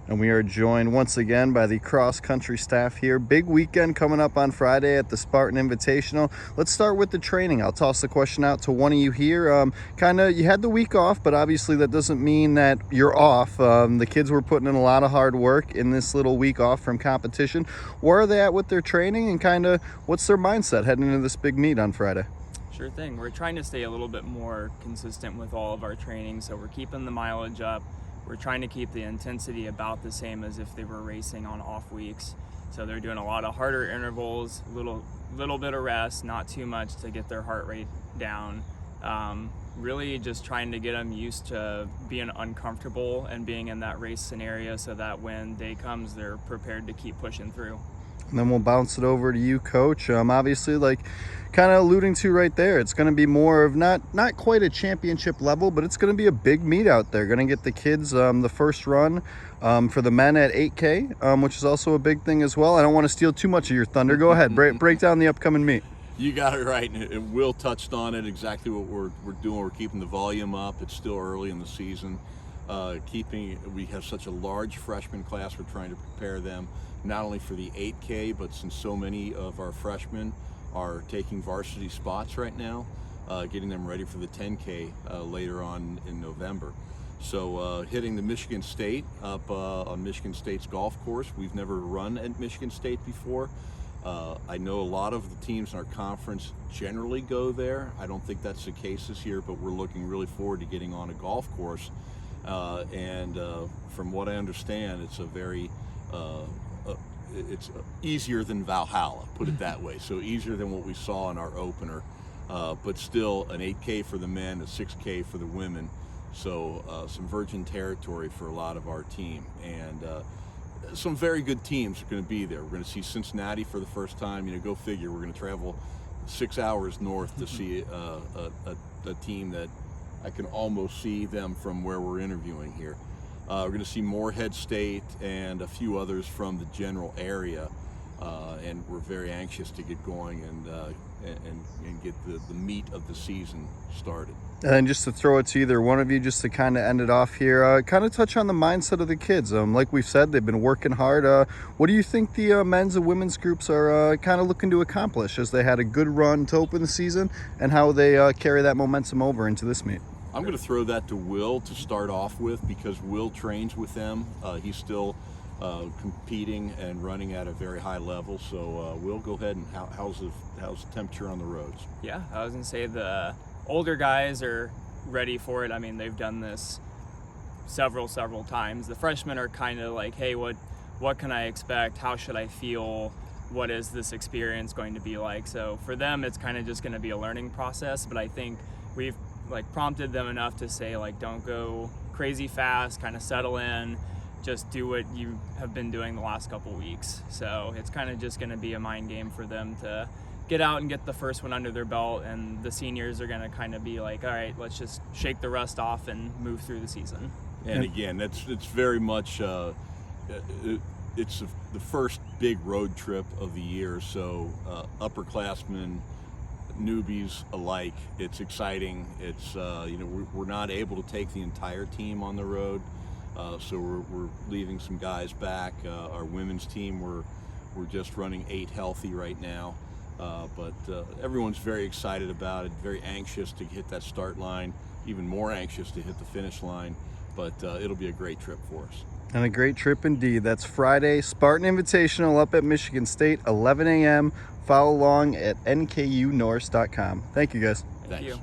And we are joined once again by the cross-country staff here. Big weekend coming up on Friday at the Spartan Invitational. Let's start with the training. I'll toss the question out to one of you here. You had the week off, but obviously that doesn't mean that you're off. The kids were putting in a lot of hard work in this little week off from competition. Where are they at with their training, and what's their mindset heading into this big meet on Friday? Sure thing. We're trying to stay a little bit more consistent with all of our training, so we're keeping the mileage up. We're trying to keep the intensity about the same as if they were racing on off weeks. So they're doing a lot of harder intervals, little bit of rest, not too much to get their heart rate down. Really just trying to get them used to being uncomfortable and being in that race scenario so that when day comes, they're prepared to keep pushing through. And then we'll bounce it over to you, Coach. Obviously, kind of alluding to right there, it's going to be more of not quite a championship level, but it's going to be a big meet out there. Going to get the kids the first run for the men at 8K, which is also a big thing as well. I don't want to steal too much of your thunder. Go ahead, break down the upcoming meet. You got it right, and Will touched on it, exactly what we're doing. We're keeping the volume up. It's still early in the season. We have such a large freshman class, we're trying to prepare them not only for the 8K, but since so many of our freshmen are taking varsity spots right now, getting them ready for the 10K later on in November. So hitting the Michigan State up on Michigan State's golf course. We've never run at Michigan State before. I know a lot of the teams in our conference generally go there. I don't think that's the case this year, but we're looking really forward to getting on a golf course. From what I understand, it's it's easier than Valhalla, put it that way. So easier than what we saw in our opener, but still an 8K for the men, a 6K for the women. So some virgin territory for a lot of our team, and some very good teams are going to be there. We're going to see Cincinnati for the first time. Go figure. We're going to travel 6 hours north to see a team that I can almost see them from where we're interviewing here. We're going to see Morehead State and a few others from the general area, and we're very anxious to get going and get the meat of the season started. And just to throw it to either one of you, just to kind of end it off here, kind of touch on the mindset of the kids. Like we've said, they've been working hard. What do you think the men's and women's groups are kind of looking to accomplish as they had a good run to open the season, and how they carry that momentum over into this meet? I'm going to throw that to Will to start off with, because Will trains with them. He's still competing and running at a very high level. So Will, go ahead, and how's the temperature on the roads? Yeah, I was going to say the older guys are ready for it. I mean, they've done this several times. The freshmen are kind of like, hey, what can I expect? How should I feel? What is this experience going to be like? So for them, it's kind of just going to be a learning process. But I think we've prompted them enough to say, don't go crazy fast, kind of settle in, just do what you have been doing the last couple weeks. So it's kind of just going to be a mind game for them to get out and get the first one under their belt, and the seniors are going to kind of be like, all right, let's just shake the rust off and move through the season. And again, it's very much it's the first big road trip of the year, so upperclassmen, newbies alike, it's exciting. It's we're not able to take the entire team on the road, so we're leaving some guys back. Our women's team, we're just running 8 healthy right now, but everyone's very excited about it, very anxious to hit that start line, even more anxious to hit the finish line. But it'll be a great trip for us. And a great trip indeed. That's Friday, Spartan Invitational up at Michigan State, 11 a.m. Follow along at NKUNorse.com. Thank you, guys. Thanks. Thank you.